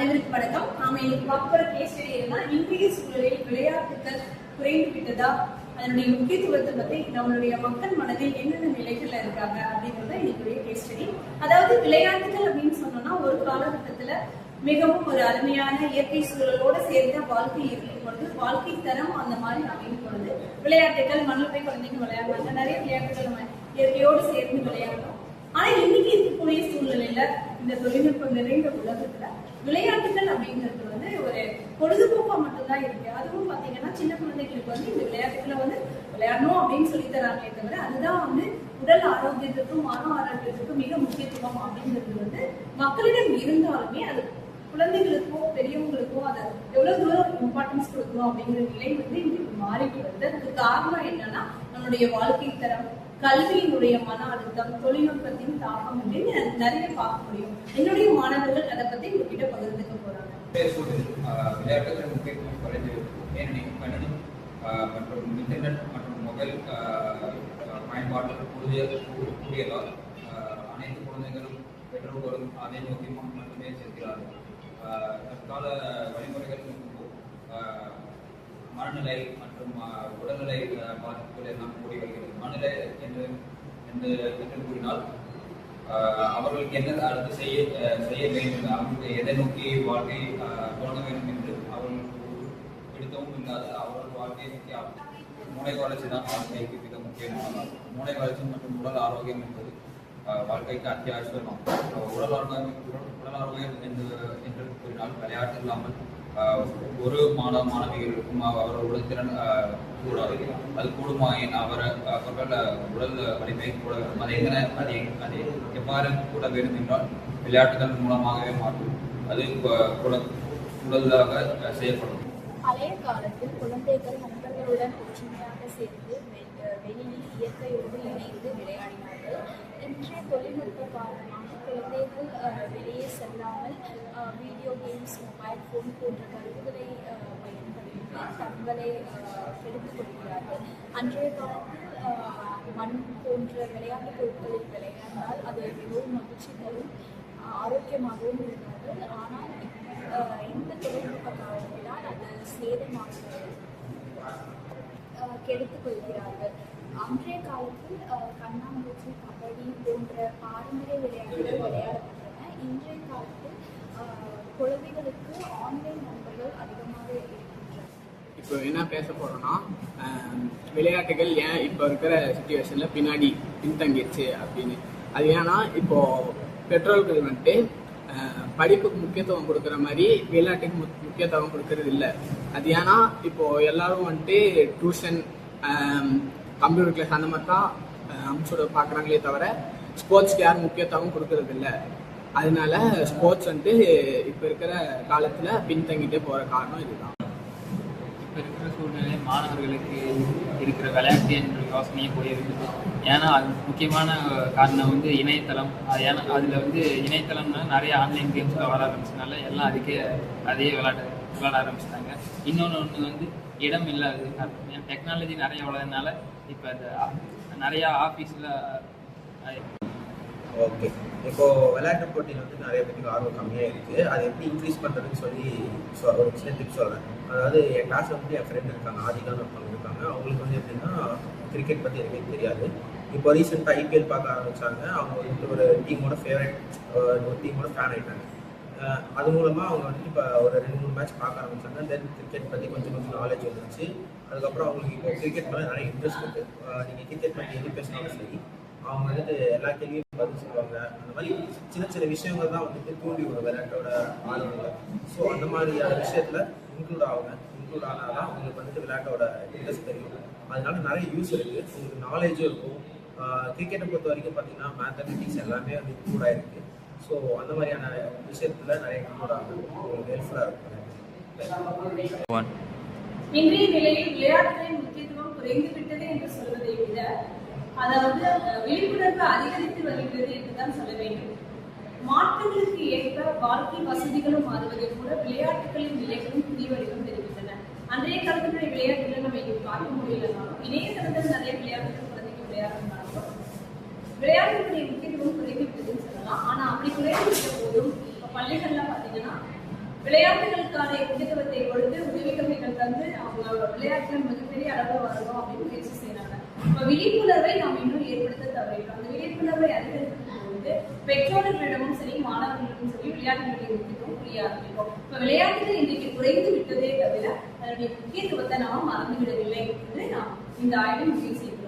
அனைவருக்கும் வணக்கம். நாம இன்னைக்கு பார்க்க போற கேஸ் ஸ்டடி என்ன, இன்றைய சூழலில் விளையாட்டுகள் குறைந்து விட்டதா, அதனுடைய முக்கியத்துவத்தை பத்தி நம்மளுடைய மக்கள் மனதில் என்னென்ன நிலைகள்ல இருக்காங்க அப்படிங்கறத இன்னைக்குரிய கேஸ் ஸ்டடி. அதாவது விளையாட்டுகள் அப்படின்னு சொன்னோம்னா ஒரு காலகட்டத்துல மிகவும் ஒரு அருமையான இயற்கை சூழலோட சேர்ந்த வாழ்க்கை இருக்கும் பொழுது வாழ்க்கை தரம் அந்த மாதிரி அமையும் பொழுது விளையாட்டுகள் மண்ணில் போய் குழந்தைங்க விளையாடுவாங்க, நிறைய விளையாட்டுகள் நம்ம இயற்கையோடு சேர்ந்து விளையாடுறோம். ஆனா இன்னைக்கு இருக்கக்கூடிய சூழ்நிலையில இந்த தொழில்நுட்பம் நிறைந்த உலகத்துல விளையாட்டுகள் அப்படிங்கிறது ஒரு பொழுதுபோக்கா மட்டும்தான் இருக்கு. அதுவும் பாத்தீங்கன்னா சின்ன குழந்தைகளுக்கு இந்த விளையாட்டுகளை விளையாடணும் அப்படின்னு சொல்லி தராங்களே தவிர அதுதான் உடல் ஆரோக்கியத்துக்கும் மன ஆரோக்கியத்துக்கும் மிக முக்கியத்துவம் அப்படிங்கிறது மக்களிடம் இருந்தாலுமே அது குழந்தைகளுக்கோ பெரியவங்களுக்கோ அதை எவ்வளவு தூரம் இம்பார்ட்டன்ஸ் கொடுக்கணும் அப்படிங்கிற நிலை இன்றைக்கு மாறிட்டு வருது. அதுக்கு காரணம் என்னன்னா நம்மளுடைய வாழ்க்கை தரம், கல்வியினுடைய மன அழுத்தம், தொழில்நுட்பத்தின் தாக்கம் அப்படின்னு நிறைய பார்க்க முடியும். என்னுடைய மாணவர்கள் அதை பத்தி உங்ககிட்ட பகிர்ந்துக்க போறாங்க. விளையாட்டுகள் முக்கியத்துவம் குறைந்து கணினி மற்றும் இன்டர்நெட் மற்றும் மொபைல் பயன்பாடுகள் கூடியதால் அனைத்து குழந்தைகளும் பெற்றோர்களும் அதை நோக்கி மட்டுமே செல்கிறார்கள். தற்கால வழிமுறைகள் மனநிலை மற்றும் உடல்நிலை பாதிப்புகள் எல்லாம் கூடி வருகிறது. மனநிலை என்று கூறினால் அவர்களுக்கு என்ன அடுத்து செய்ய வேண்டும், அவர்களுக்கு எதை நோக்கி வாழ்க்கை தொடங்க வேண்டும் என்று அவர்களுக்கு பிடித்தவும் இல்லாத அவர்கள் வாழ்க்கையை நோக்கி மூளை வளர்ச்சி தான் வாழ்க்கைக்கு மிக முக்கியமானது. மூளை வளர்ச்சி மற்றும் உடல் ஆரோக்கியம் என்பது வாழ்க்கைக்கு அத்தியாவசியமாகும். உடல் ஆரோக்கியம் என்று கூறினால் விளையாட்டு இல்லாமல் ஒரு மாணவிகளுக்கும் அவரோட உடல்திறன் கூடாது. அது கூடுமாயின் அவர்கள் உடல் வலிமை கூட அதை எவ்வாறு கூட வேண்டும் என்றால் விளையாட்டுகள் மூலமாகவே மாற்றும். அது உடலாக செய்யப்படும். பழைய காலத்தில் குழந்தைகள் நண்பர்களுடன் ஒற்றுமையாக சேர்ந்து வெளியில் இயற்கையோடு இணைந்து விளையாடினார்கள். இன்றைய தொழில்நுட்ப காரணமாக குழந்தைகள் வெளியே செல்லாமல் வீடியோ கேம்ஸ், மொபைல் ஃபோன் போன்ற கருவிகளை பயன்படுத்தி தங்களை கெடுத்துக் கொள்கிறார்கள். அன்றைய காலத்தில் மண் போன்ற விளையாட்டுப் பொருட்களில் விளையாடினால் அது மிகவும் மகிழ்ச்சி தரும், ஆரோக்கியமாகவும் இருந்தார்கள். ஆனால் இந்த தொழில்நுட்ப காரணத்தினால் அது சேதமாகிறது, கெடுத்துக் கொள்கிறார்கள். அன்றைய காலத்தில் கண்ணாமூச்சி, கபடி போன்ற பாரம்பரிய விளையாட்டுகள் விளையாடப்பட்டன. இன்றைய காலத்தில் குழந்தைகளுக்கு ஆன்லைன் நண்பர்கள் அதிகமாக இருக்கின்றன. இப்போ என்ன பேச போறோம்னா, விளையாட்டுகள் ஏன் இப்போ இருக்கிற சிச்சுவேஷன்ல பின்னாடி பின்தங்கிடுச்சு அப்படின்னு. அது ஏன்னா இப்போ பெற்றோர்கள் படிப்புக்கு முக்கியத்துவம் கொடுக்குற மாதிரி விளையாட்டுக்கு முக்கியத்துவம் கொடுக்கறது இல்லை. அது ஏன்னா இப்போ எல்லாரும் டியூஷன், கம்ப்யூட்டர் கிளாஸ் அந்த மாதிரி தான் அம்சோட பார்க்குறாங்களே தவிர ஸ்போர்ட்ஸ்க்கு யாரும் முக்கியத்துவம் கொடுக்கறது இல்லை. அதனால ஸ்போர்ட்ஸ் இப்போ இருக்கிற காலத்தில் பின்தங்கிட்டே போகிற காரணம் இதுதான். இப்போ இருக்கிற சூழ்நிலை மாணவர்களுக்கு இருக்கிற விளையாட்டு என்ற யோசனையே போயிருக்குது. ஏன்னா அது முக்கியமான காரணம் இணையதளம். ஏன்னா அதில் இணையதளம்னா நிறைய ஆன்லைன் கேம்ஸில் வர ஆரம்பிச்சதுனால எல்லாம் அதே விளையாட ஆரம்பிச்சிட்டாங்க. இன்னொன்று இடம் இல்லாது டெக்னாலஜி நிறைய வளர்றதுனால இப்போ நிறையா ஆஃபீஸில். ஓகே, இப்போ விளையாட்டு போட்டியில் நிறைய பேருக்கு ஆர்வம் கம்மியாக இருக்குது. அதை எப்படி இன்க்ரீஸ் பண்ணுறதுன்னு சொல்லி ஒரு சின்ன டிப்ஸ் சொல்கிறேன். அதாவது என் கிளாஸில் என் ஃப்ரெண்ட் இருக்காங்க, ஆதிகான்னு ஒருத்தவங்க இருக்காங்க. அவங்களுக்கு எப்படின்னா கிரிக்கெட் பற்றி எதுவுமே தெரியாது. இப்போ ரீசெண்டாக ஐபிஎல் பார்க்க ஆரம்பித்தாங்க. அவங்க ஒரு டீமோட ஃபேவரட், ஒரு டீமோட ஃபேன் ஆகிட்டாங்க. அது மூலமாக அவங்க இப்போ ஒரு 2-3 மேட்ச் பார்க்க ஆரம்பித்தாங்க. தென் கிரிக்கெட் பற்றி கொஞ்சம் நாலேஜ் வந்துருச்சு. அதுக்கப்புறம் அவங்களுக்கு இப்போ கிரிக்கெட் மேலே நிறைய இன்ட்ரெஸ்ட் இருக்குது. நீங்கள் கிரிக்கெட் பற்றி எது பேசினாலும் சரி, அவங்க எல்லா கேள்வியும் பதில் சொல்லுவாங்க. அந்த மாதிரி சின்ன சின்ன விஷயங்கள் தான் தூண்டி ஒரு விளையாட்டோட ஆளுநர்கள். ஸோ அந்த மாதிரியான விஷயத்தில் இன்க்ளூட் ஆனால் தான் உங்களுக்கு விளையாட்டோட இன்ட்ரெஸ்ட் தெரியும். அதனால நிறைய யூஸ் இருக்குது, உங்களுக்கு நாலேஜும் இருக்கும். கிரிக்கெட்டை பொறுத்த வரைக்கும் பார்த்தீங்கன்னா மேத்தமெட்டிக்ஸ் எல்லாமே இன்க்ளூட் ஆகிருக்கு. ஸோ அந்த மாதிரியான விஷயத்தில் நிறைய இன்க்ளூட் ஆகும், உங்களுக்கு ஹெல்ப்ஃபுல்லாக இருக்கும். இன்றைய நிலையில் விளையாட்டுகளின் முக்கியத்துவம் குறைந்து விட்டது என்று சொல்வதை விட அதாவது விழிப்புணர்வு அதிகரித்து வருகிறது என்றுதான் சொல்ல வேண்டும். மாற்றங்களுக்கு ஏற்ப வாழ்க்கை வசதிகளும் மாறுவதை கூட விளையாட்டுகளின் நிலைகளும் புதிய வடிவம் தெரிவித்தன. அன்றைய காலத்தினுடைய விளையாட்டுகளை நம்ம இங்கே பார்க்க முடியலனாலும் இணையதளத்தில் நிறைய விளையாட்டுகள் குழந்தைங்க விளையாடுறதுனாலும் விளையாட்டுகளுடைய முக்கியத்துவம் குறைந்து விட்டதுன்னு சொல்லலாம். ஆனா அப்படி குறைந்து விட்ட போதும் பள்ளிகள்ல பாத்தீங்கன்னா விளையாட்டுகளுக்கான முக்கியத்துவத்தை கொடுத்து உதவித்தொகைகள் தந்து அவங்க விளையாட்டுல மிகப்பெரிய அளவில் வரணும் அப்படின்னு முயற்சி செய்யறாங்க. இப்ப விழிப்புணர்வை நாம் இன்னும் ஏற்படுத்த தவறிட்டோம். அந்த விழிப்புணர்வை அதிகரிக்கும் பொழுது பெற்றோர்களிடமும் சரி மாணவர்களிடமும் சரி விளையாட்டுகளுடைய முக்கியத்துவம் புரிய ஆரம்பிக்கும். இப்ப விளையாட்டுகள் இன்றைக்கு குறைந்து விட்டதே தவிர அதனுடைய முக்கியத்துவத்தை நாம் மறந்துவிடவில்லை என்று நாம் இந்த ஆய்வை முடிவு செய்வோம்.